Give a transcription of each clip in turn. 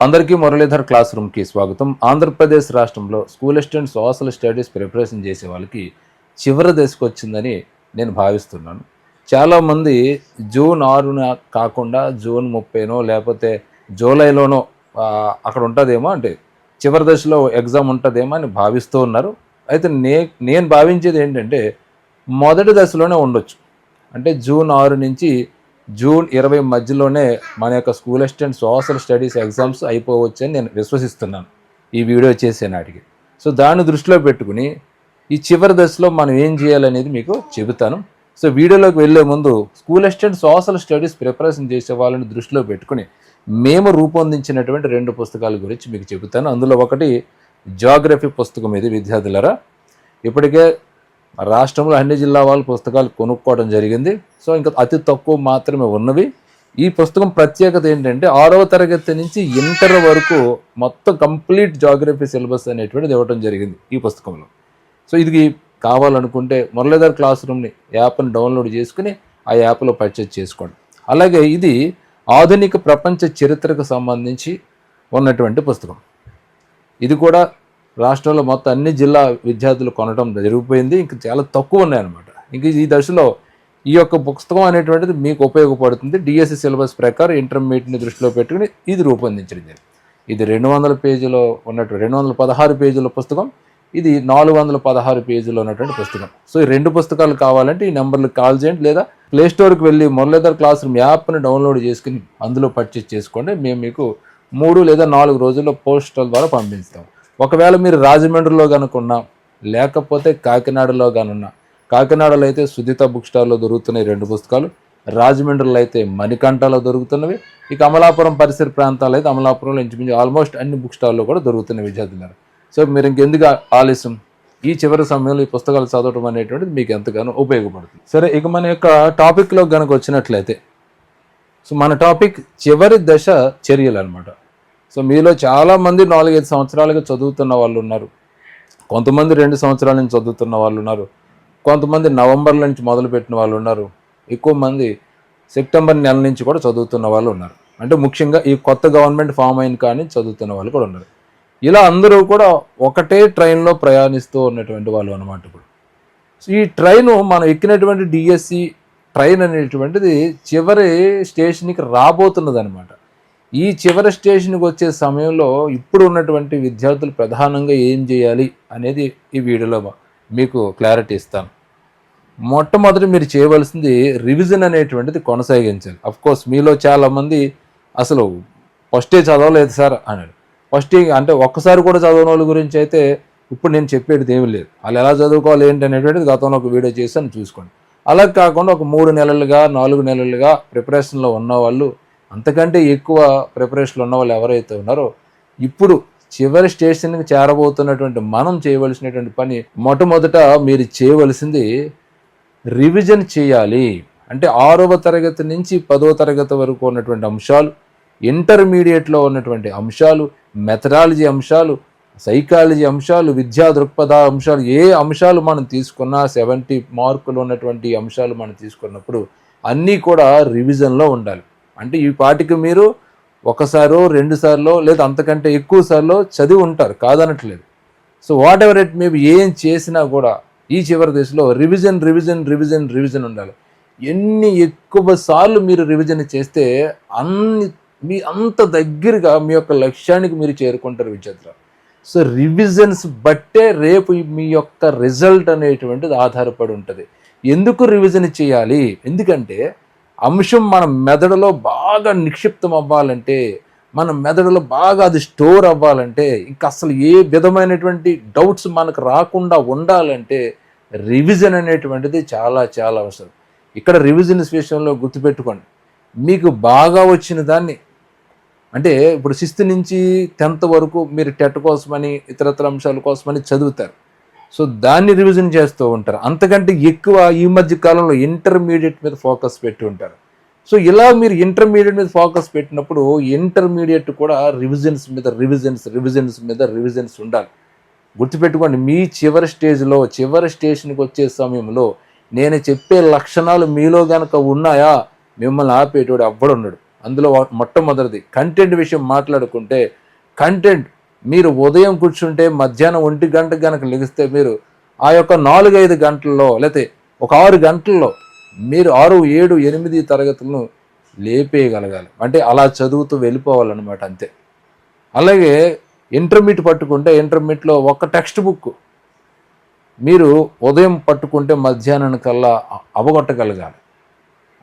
అందరికీ మురళీధర్ క్లాస్ రూమ్కి స్వాగతం. ఆంధ్రప్రదేశ్ రాష్ట్రంలో school assistant social studies preparation చేసే వాళ్ళకి చివరి దశకు వచ్చిందని నేను భావిస్తున్నాను. చాలామంది జూన్ 6న కాకుండా జూన్ 30నో లేకపోతే జూలైలోనో అక్కడ ఉంటుందేమో, అంటే చివరి దశలో ఎగ్జామ్ ఉంటుందేమో అని భావిస్తూ ఉన్నారు. అయితే నేను భావించేది ఏంటంటే మొదటి దశలోనే ఉండొచ్చు. అంటే జూన్ 6 నుంచి జూన్ 20 మధ్యలోనే మన యొక్క school assistant social studies exams అయిపోవచ్చు అని నేను విశ్వసిస్తున్నాను ఈ వీడియో చేసే నాటికి. సో దాన్ని దృష్టిలో పెట్టుకుని ఈ చివరి దశలో మనం ఏం చేయాలనేది మీకు చెబుతాను. సో వీడియోలోకి వెళ్ళే ముందు school assistant social studies preparation చేసే వాళ్ళని దృష్టిలో పెట్టుకుని మేము రూపొందించినటువంటి 2 పుస్తకాల గురించి మీకు చెబుతాను. అందులో ఒకటి జియోగ్రఫీ పుస్తకం. ఇది విద్యార్థులరా, ఇప్పటికే రాష్ట్రంలో అన్ని జిల్లా వాళ్ళు పుస్తకాలు కొనుక్కోవడం జరిగింది. సో ఇంకా అతి తక్కువ మాత్రమే ఉన్నవి. ఈ పుస్తకం ప్రత్యేకత ఏంటంటే 6వ తరగతి నుంచి ఇంటర్ వరకు మొత్తం కంప్లీట్ జియోగ్రఫీ సిలబస్ అనేటువంటిది ఇవ్వడం జరిగింది ఈ పుస్తకంలో. సో ఇది కావాలనుకుంటే మురళీధర్ క్లాస్ రూమ్ని యాప్ని డౌన్లోడ్ చేసుకుని ఆ యాప్లో పర్చేజ్ చేసుకోండి. అలాగే ఇది ఆధునిక ప్రపంచ చరిత్రకు సంబంధించి ఉన్నటువంటి పుస్తకం. ఇది కూడా రాష్ట్రంలో మొత్తం అన్ని జిల్లా విద్యార్థులు కొనడం జరిగిపోయింది. ఇంకా చాలా తక్కువ ఉన్నాయన్నమాట. ఇంక ఈ దశలో ఈ యొక్క పుస్తకం అనేటువంటిది మీకు ఉపయోగపడుతుంది. డిఎస్సి సిలబస్ ప్రకారం ఇంటర్మీడియట్ని దృష్టిలో పెట్టుకుని ఇది రూపొందించడం. ఇది 200 పేజీలో ఉన్నట్టు 216 పేజీల పుస్తకం. ఇది 416 పేజీలో ఉన్నటువంటి పుస్తకం. సో ఈ 2 పుస్తకాలు కావాలంటే ఈ నెంబర్లకు కాల్ చేయండి, లేదా ప్లేస్టోర్కి వెళ్ళి మురళీధర్ క్లాస్ రూమ్ యాప్ని డౌన్లోడ్ చేసుకుని అందులో పర్చేజ్ చేసుకోండి. మేము మీకు 3 లేదా 4 రోజుల్లో పోస్టల్ ద్వారా పంపిస్తాం. ఒకవేళ మీరు రాజమండ్రిలో కనుకున్నా, లేకపోతే కాకినాడలో కనున్నా, కాకినాడలో అయితే సుధీత బుక్ స్టాల్లో దొరుకుతున్నాయి 2 పుస్తకాలు, రాజమండ్రిలో అయితే మణికంఠలో దొరుకుతున్నవి, ఇక అమలాపురం పరిసర ప్రాంతాలు అయితే అమలాపురంలో ఇంచుమించు ఆల్మోస్ట్ అన్ని బుక్ స్టాల్లో కూడా దొరుకుతున్నాయి విద్యార్థులు. సో మీరు ఇంకెందుకు ఆలస్యం, ఈ చివరి సమయంలో ఈ పుస్తకాలు చదవడం అనేటువంటిది మీకు ఎంతగానో ఉపయోగపడుతుంది. సరే, ఇక మన యొక్క టాపిక్లో కనుక వచ్చినట్లయితే, సో మన టాపిక్ చివరి దశ చర్యలు అనమాట. సో మీలో చాలామంది 4-5 సంవత్సరాలుగా చదువుతున్న వాళ్ళు ఉన్నారు, కొంతమంది 2 సంవత్సరాల నుంచి చదువుతున్న వాళ్ళు ఉన్నారు, కొంతమంది నవంబర్ నుంచి మొదలుపెట్టిన వాళ్ళు ఉన్నారు, ఎక్కువ మంది సెప్టెంబర్ నెల నుంచి కూడా చదువుతున్న వాళ్ళు ఉన్నారు. అంటే ముఖ్యంగా ఈ కొత్త గవర్నమెంట్ ఫామ్ అయిన కానీ చదువుతున్న వాళ్ళు కూడా ఉన్నారు. ఇలా అందరూ కూడా ఒకటే ట్రైన్లో ప్రయాణిస్తూ ఉన్నటువంటి వాళ్ళు అన్నమాట. ఇప్పుడు సో ఈ ట్రైను మనం ఎక్కినటువంటి డిఎస్సి ట్రైన్ అనేటువంటిది చివరి స్టేషన్కి రాబోతున్నది అనమాట. ఈ చివరి స్టేషన్కి వచ్చే సమయంలో ఇప్పుడు ఉన్నటువంటి విద్యార్థులు ప్రధానంగా ఏం చేయాలి అనేది ఈ వీడియోలో మీకు క్లారిటీ ఇస్తాను. మొట్టమొదటి మీరు చేయవలసింది రివిజన్ అనేటువంటిది కొనసాగించాలి. అఫ్కోర్స్ మీలో చాలామంది అసలు ఫస్టే చదవలేదు సార్ అన్నాడు. ఫస్ట్ అంటే ఒక్కసారి కూడా చదవని వాళ్ళ గురించి అయితే ఇప్పుడు నేను చెప్పేది ఏమీ లేదు. వాళ్ళు ఎలా చదువుకోవాలి ఏంటి అనేటువంటిది గతంలో ఒక వీడియో చేశాను, చూసుకోండి. అలా కాకుండా ఒక 3 నెలలుగా 4 నెలలుగా ప్రిపరేషన్లో ఉన్నవాళ్ళు, అంతకంటే ఎక్కువ ప్రిపరేషన్లో ఉన్న వాళ్ళు ఎవరైతే ఉన్నారో, ఇప్పుడు చివరి స్టేషన్కి చేరబోతున్నటువంటి మనం చేయవలసినటువంటి పని, మొట్టమొదట మీరు చేయవలసింది రివిజన్ చేయాలి. అంటే 6వ తరగతి నుంచి 10వ తరగతి వరకు ఉన్నటువంటి అంశాలు, ఇంటర్మీడియట్లో ఉన్నటువంటి అంశాలు, మెథడాలజీ అంశాలు, సైకాలజీ అంశాలు, విద్యా దృక్పథ అంశాలు, ఏ అంశాలు మనం తీసుకున్నా 70 మార్కులు ఉన్నటువంటి అంశాలు మనం తీసుకున్నప్పుడు అన్నీ కూడా రివిజన్లో ఉండాలి. అంటే ఈ పాటికి మీరు 1 సారో 2 సార్లో లేదా అంతకంటే ఎక్కువ సార్లు చదివి ఉంటారు, కాదనట్లేదు. So whatever it may be ఏం చేసినా కూడా ఈ చివరి దశలో రివిజన్ రివిజన్ రివిజన్ రివిజన్ ఉండాలి. ఎన్ని ఎక్కువ సార్లు మీరు రివిజన్ చేస్తే అంత దగ్గరగా మీ యొక్క లక్ష్యానికి మీరు చేరుకుంటారు విద్యార్థులు. సో రివిజన్స్ బట్టే రేపు మీ యొక్క రిజల్ట్ అనేటువంటిది ఆధారపడి ఉంటుంది. ఎందుకు రివిజన్ చేయాలి? ఎందుకంటే అంశం మన మెదడులో బాగా నిక్షిప్తం అవ్వాలంటే, మన మెదడులో బాగా అది స్టోర్ అవ్వాలంటే, ఇంకా అసలు ఏ విధమైనటువంటి డౌట్స్ మనకు రాకుండా ఉండాలంటే రివిజన్ అనేటువంటిది చాలా చాలా అవసరం. ఇక్కడ రివిజన్ విషయంలో గుర్తుపెట్టుకోండి, మీకు బాగా వచ్చిన దాన్ని, అంటే ఇప్పుడు 6th నుంచి 10th వరకు మీరు టెట్ కోసమని ఇతరత్ర అంశాల కోసమని చదువుతారు. సో దాన్ని రివిజన్ చేస్తూ ఉంటారు. అంతకంటే ఎక్కువ ఈ మధ్య కాలంలో ఇంటర్మీడియట్ మీద ఫోకస్ పెట్టి ఉంటారు. సో ఇలా మీరు ఇంటర్మీడియట్ మీద ఫోకస్ పెట్టినప్పుడు ఇంటర్మీడియట్ కూడా రివిజన్స్ మీద రివిజన్స్ ఉండాలి. గుర్తుపెట్టుకోండి, మీ చివరి స్టేజ్లో చివరి స్టేషన్కి వచ్చే సమయంలో నేను చెప్పే లక్షణాలు మీలో కనుక ఉన్నాయా, మిమ్మల్ని ఆపేటోడు ఎవ్వడున్నాడు. అందులో మొట్టమొదటిది కంటెంట్ విషయం మాట్లాడుకుంటే, కంటెంట్ మీరు ఉదయం కూర్చుంటే మధ్యాహ్నం 1 గంటకు కనుక లెగిస్తే మీరు ఆ యొక్క 4-5 గంటల్లో లేకపోతే ఒక 6 గంటల్లో మీరు 6, 7, 8 తరగతులను లేపేయగలగాలి. అంటే అలా చదువుతూ వెళ్ళిపోవాలన్నమాట అంతే. అలాగే ఇంటర్మీడియట్ పట్టుకుంటే ఇంటర్మీడియట్లో ఒక టెక్స్ట్ బుక్ మీరు ఉదయం పట్టుకుంటే మధ్యాహ్నం కల్లా అవగొట్టగలగాలి.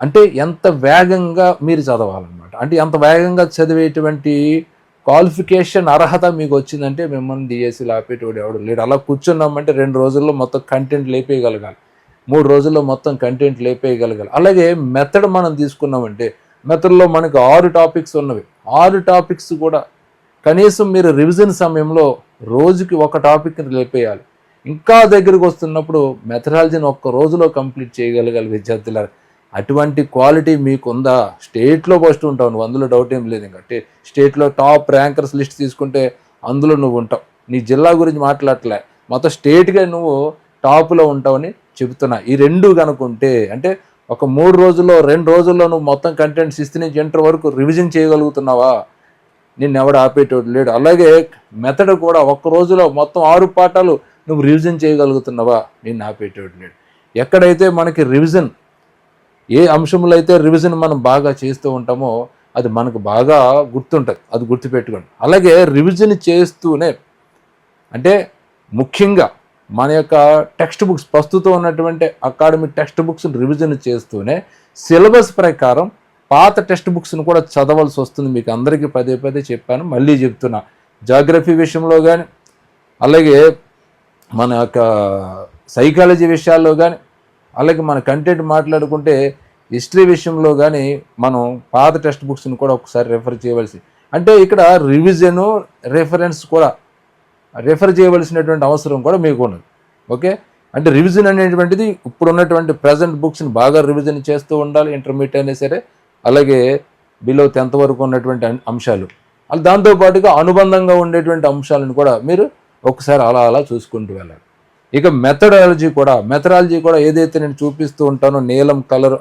అంటే ఎంత వేగంగా మీరు చదవాలన్నమాట. అంటే ఎంత వేగంగా చదివేటువంటి క్వాలిఫికేషన్ అర్హత మీకు వచ్చిందంటే మిమ్మల్ని డిఎస్సీలు ఆపేటోడు ఎవడు లేడు. అలా కూర్చున్నామంటే 2 రోజుల్లో మొత్తం కంటెంట్ లేపేయగలగాలి, 3 రోజుల్లో మొత్తం కంటెంట్ లేపేయగలగాలి. అలాగే మెథడ్ మనం తీసుకున్నామంటే మెథడ్లో మనకు 6 టాపిక్స్ ఉన్నవి. 6 టాపిక్స్ కూడా కనీసం మీరు రివిజన్ సమయంలో రోజుకి ఒక టాపిక్ని లేపేయాలి. ఇంకా దగ్గరకు వస్తున్నప్పుడు మెథడాలజీని ఒక్క రోజులో కంప్లీట్ చేయగలగాలి విద్యార్థుల. అటువంటి క్వాలిటీ మీకుందా? స్టేట్లో ఫస్ట్ ఉంటావు నువ్వు, అందులో డౌట్ ఏం లేదు. ఇంకా స్టేట్లో టాప్ ర్యాంకర్స్ లిస్ట్ తీసుకుంటే అందులో నువ్వు ఉంటావు. నీ జిల్లా గురించి మాట్లాడలే, మొత్తం స్టేట్గా నువ్వు టాప్లో ఉంటావని చెబుతున్నా. ఈ 2 కనుకుంటే అంటే ఒక 3 రోజుల్లో 2 రోజుల్లో నువ్వు మొత్తం కంటెంట్ 6th నుంచి ఇంటర్ వరకు రివిజన్ చేయగలుగుతున్నావా? నిన్ను ఎవడు ఆపేటోడు లేడు. అలాగే మెథడ్ కూడా ఒక్క రోజులో మొత్తం 6 పాఠాలు నువ్వు రివిజన్ చేయగలుగుతున్నావా? నిన్ను ఆపేటోడు లేడు. ఎక్కడైతే మనకి రివిజన్, ఏ అంశంలో అయితే రివిజన్ మనం బాగా చేస్తూ ఉంటామో అది మనకు బాగా గుర్తుంటుంది, అది గుర్తుపెట్టుకోండి. అలాగే రివిజన్ చేస్తూనే అంటే ముఖ్యంగా మన యొక్క టెక్స్ట్ బుక్స్, ప్రస్తుతం ఉన్నటువంటి అకాడమిక్ టెక్స్ట్ బుక్స్ రివిజన్ చేస్తూనే సిలబస్ ప్రకారం పాత టెక్స్ట్ బుక్స్ని కూడా చదవాల్సి వస్తుంది. మీకు అందరికీ పదే పదే చెప్పాను, మళ్ళీ చెప్తున్నా. జాగ్రఫీ విషయంలో కానీ, అలాగే మన యొక్క సైకాలజీ విషయాల్లో కానీ, అలాగే మన కంటెంట్ మాట్లాడుకుంటే హిస్టరీ విషయంలో కానీ మనం పాత టెక్స్ట్ బుక్స్ని కూడా ఒకసారి రెఫర్ చేయవలసి. అంటే ఇక్కడ రివిజను, రెఫరెన్స్ కూడా రెఫర్ చేయవలసినటువంటి అవసరం కూడా మీకు ఉన్నది. ఓకే, అంటే రివిజన్ అనేటువంటిది ఇప్పుడు ఉన్నటువంటి ప్రజెంట్ బుక్స్ని బాగా రివిజన్ చేస్తూ ఉండాలి, ఇంటర్మీడియట్ అయినా సరే. అలాగే బిలో 10th వరకు ఉన్నటువంటి అంశాలు, దాంతోపాటుగా అనుబంధంగా ఉండేటువంటి అంశాలను కూడా మీరు ఒకసారి అలా అలా చూసుకుంటూ వెళ్ళాలి. ఇక మెథడాలజీ కూడా ఏదైతే నేను చూపిస్తూ ఉంటానో నీలం కలర్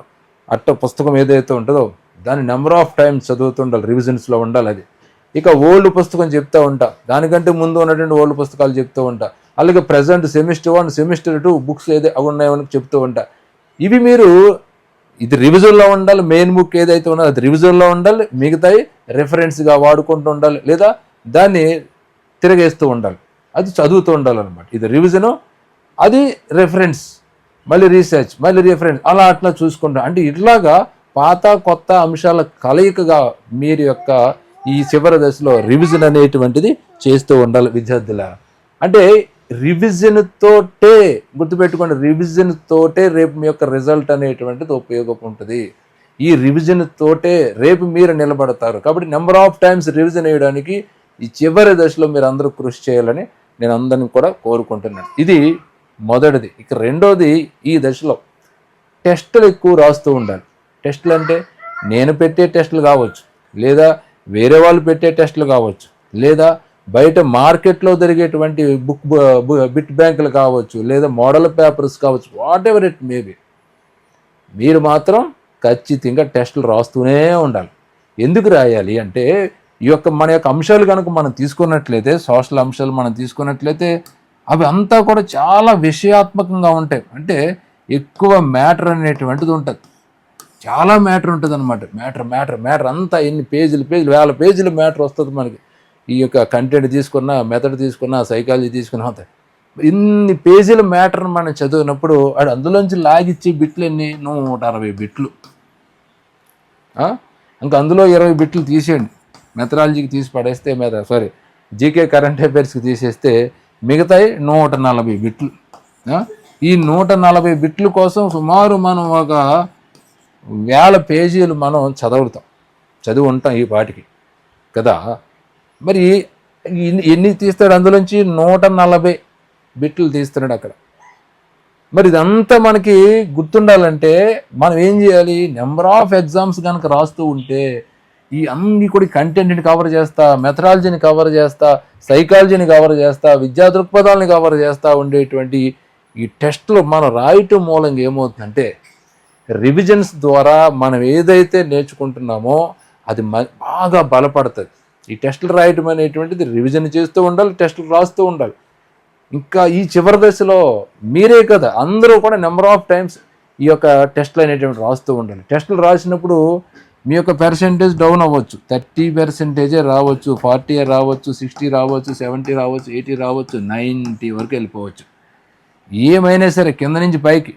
అట్ట పుస్తకం ఏదైతే ఉంటుందో దాన్ని నెంబర్ ఆఫ్ టైమ్స్ చదువుతూ ఉండాలి, రివిజన్స్లో ఉండాలి అది. ఇక ఓల్డ్ పుస్తకం చెప్తూ ఉంటా, దానికంటే ముందు ఉన్నటువంటి ఓల్డ్ పుస్తకాలు చెప్తూ ఉంటా. అలాగే ప్రజెంట్ సెమిస్టర్ 1, సెమిస్టర్ 2 బుక్స్ ఏదైతే అవి ఉన్నాయని చెప్తూ ఉంటా. ఇవి మీరు ఇది రివిజన్లో ఉండాలి. మెయిన్ బుక్ ఏదైతే ఉన్నదో అది రివిజన్లో ఉండాలి, మిగతాయి రెఫరెన్స్గా వాడుకుంటూ ఉండాలి, లేదా దాన్ని తిరగేస్తూ ఉండాలి, అది చదువుతూ ఉండాలన్నమాట. ఇది రివిజను, అది రెఫరెన్స్, మళ్ళీ రీసెర్చ్, మళ్ళీ రెఫరెన్స్, అలా అట్లా చూసుకుంటాం. అంటే ఇట్లాగా పాత కొత్త అంశాల కలయికగా మీరు యొక్క ఈ చివరి దశలో రివిజన్ అనేటువంటిది చేస్తూ ఉండాలి విద్యార్థుల. అంటే రివిజన్ తోటే గుర్తుపెట్టుకోండి, రివిజన్ తోటే రేపు మీ యొక్క రిజల్ట్ అనేటువంటిది ఉపయోగం ఉంటుంది. ఈ రివిజన్ తోటే రేపు మీరు నిలబడతారు. కాబట్టి నెంబర్ ఆఫ్ టైమ్స్ రివిజన్ వేయడానికి ఈ చివరి దశలో మీరు అందరూ కృషి చేయాలని నేను అందరిని కూడా కోరుకుంటున్నాను. ఇది మొదటిది. ఇక రెండోది, ఈ దశలో టెస్టులు ఎక్కువ రాస్తూ ఉండాలి. టెస్టులు అంటే నేను పెట్టే టెస్టులు కావచ్చు, లేదా వేరే వాళ్ళు పెట్టే టెస్టులు కావచ్చు, లేదా బయట మార్కెట్లో జరిగేటువంటి బిట్ బ్యాంకులు కావచ్చు, లేదా మోడల్ పేపర్స్ కావచ్చు, వాట్ ఎవర్ ఇట్ మేబీ, మీరు మాత్రం ఖచ్చితంగా టెస్టులు రాస్తూనే ఉండాలి. ఎందుకు రాయాలి అంటే ఈ యొక్క మన యొక్క అంశాలు కనుక మనం తీసుకున్నట్లయితే, సోషల్ అంశాలు మనం తీసుకున్నట్లయితే అవి అంతా కూడా చాలా విషయాత్మకంగా ఉంటాయి. అంటే ఎక్కువ మ్యాటర్ అనేటువంటిది ఉంటుంది, చాలా మ్యాటర్ ఉంటుంది అనమాట. మ్యాటర్ అంతా ఎన్ని పేజీలు 1000 పేజీల మ్యాటర్ వస్తుంది మనకి. ఈ యొక్క కంటెంట్ తీసుకున్నా, మెథడ్ తీసుకున్నా, సైకాలజీ తీసుకున్నా, ఇన్ని పేజీల మ్యాటర్ని మనం చదివినప్పుడు అది అందులోంచి లాగిచ్చే బిట్లు ఎన్ని? 160 బిట్లు. ఇంకా అందులో 20 బిట్లు తీసేయండి, మెథడాలజీకి తీసి పడేస్తే, జీకే కరెంట్ అఫైర్స్కి తీసేస్తే మిగతాయి 140 బిట్లు. ఈ 140 బిట్ల కోసం సుమారు మనం ఒక 1000 పేజీలు మనం చదివి ఉంటాం ఈ పాటికి కదా. మరి ఎన్ని తీస్తాడు? అందులోంచి 140 బిట్లు తీస్తున్నాడు అక్కడ. మరి ఇదంతా మనకి గుర్తుండాలంటే మనం ఏం చేయాలి? నెంబర్ ఆఫ్ ఎగ్జామ్స్ కనుక రాస్తూ ఉంటే ఈ అన్ని కూడా కంటెంట్ని కవర్ చేస్తా, మెథడాలజీని కవర్ చేస్తా, సైకాలజీని కవర్ చేస్తా, విద్యా దృక్పథాలని కవర్ చేస్తూ ఉండేటువంటి ఈ టెస్టులు మనం రాయటం మూలంగా ఏమవుతుందంటే రివిజన్స్ ద్వారా మనం ఏదైతే నేర్చుకుంటున్నామో అది బాగా బలపడుతుంది. ఈ టెస్టులు రాయటం అనేటువంటిది రివిజన్ చేస్తూ ఉండాలి, టెస్టులు రాస్తూ ఉండాలి. ఇంకా ఈ చివరి దశలో మీరే కదా అందరూ కూడా నెంబర్ ఆఫ్ టైమ్స్ ఈ యొక్క టెస్టులు అనేటువంటి రాస్తూ ఉండాలి. టెస్టులు రాసినప్పుడు మీ యొక్క పర్సెంటేజ్ డౌన్ అవ్వచ్చు, 30% రావచ్చు, 40 రావచ్చు, 60 రావచ్చు, 70 రావచ్చు, 80 రావచ్చు, 90 వరకు వెళ్ళిపోవచ్చు. ఏమైనా సరే కింద నుంచి పైకి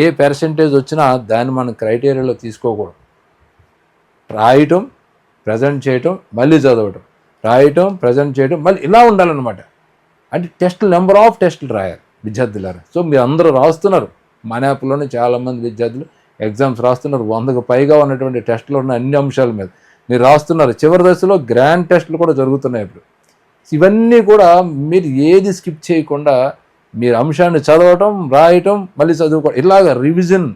ఏ పర్సెంటేజ్ వచ్చినా దాన్ని మనం క్రైటీరియాలో తీసుకోకూడదు. రాయటం, ప్రజెంట్ చేయటం, మళ్ళీ చదవటం, రాయటం, ప్రజెంట్ చేయటం, మళ్ళీ ఇలా ఉండాలన్నమాట. అంటే టెస్టులు నెంబర్ ఆఫ్ టెస్టులు రాయాలి విద్యార్థులారా. సో మీరు అందరూ రాస్తున్నారు, మన యాప్లోనే చాలామంది విద్యార్థులు ఎగ్జామ్స్ రాస్తున్నారు. 100కు పైగా ఉన్నటువంటి టెస్టులు ఉన్న అన్ని అంశాల మీద మీరు రాస్తున్నారు. చివరి దశలో గ్రాండ్ టెస్టులు కూడా జరుగుతున్నాయి ఇప్పుడు. ఇవన్నీ కూడా మీరు ఏది స్కిప్ చేయకుండా మీరు అంశాన్ని చదవటం, రాయటం, మళ్ళీ చదువుకోవడం, ఇలాగ revision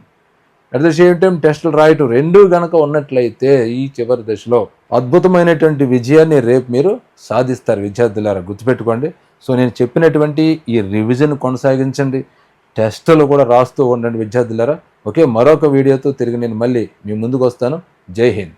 at the same time టెస్టులు రాయటం రెండూ కనుక ఉన్నట్లయితే ఈ చివరి దశలో అద్భుతమైనటువంటి విజయాన్ని రేపు మీరు సాధిస్తారు విద్యార్థులారా, గుర్తుపెట్టుకోండి. సో నేను చెప్పినటువంటి ఈ రివిజన్ కొనసాగించండి, టెస్టులు కూడా రాస్తూ ఉండండి విద్యార్థులారా. ఓకే, మరొక వీడియోతో తిరిగి నేను మళ్ళీ మీ ముందుకు వస్తాను. జై హింద్.